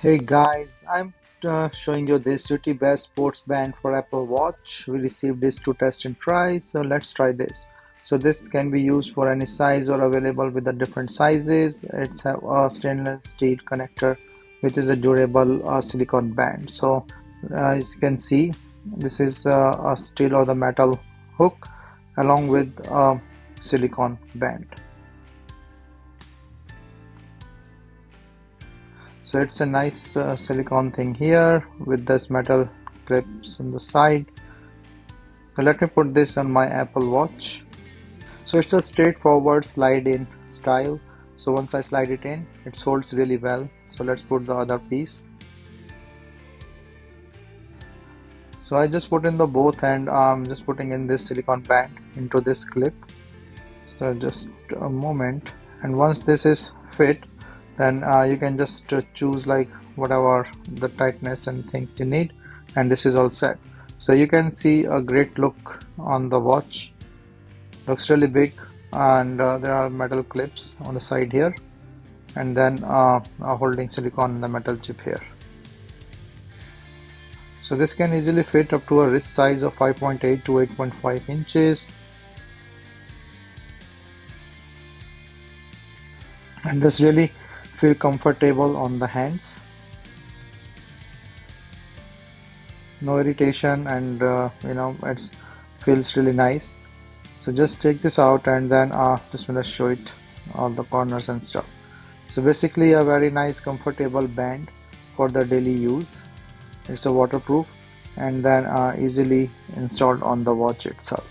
Hey guys, I'm showing you this Suitisbest sports band for Apple Watch. We received this to test and try, so let's try this. So this can be used for any size or available with the different sizes. It's have a stainless steel connector, which is a durable silicone band. So as you can see, this is a steel or the metal hook along with a silicone band. So it's a nice silicone thing here with this metal clips on the side. So let me put this on my Apple Watch. So it's a straightforward slide in style. So once I slide it in, it holds really well. So let's put the other piece. So I just put in the both and I'm just putting in this silicone band into this clip. So just a moment. And once this is fit, then you can just choose like whatever the tightness and things you need, and this is all set. So you can see a great look on the watch. Looks really big, and there are metal clips on the side here, and then a holding silicone in the metal chip here. So this can easily fit up to a wrist size of 5.8 to 8.5 inches, and this really feel comfortable on the hands. No irritation, and it feels really nice. So just take this out and then just gonna show it all the corners and stuff. So basically a very nice comfortable band for the daily use. It's a waterproof and then easily installed on the watch itself.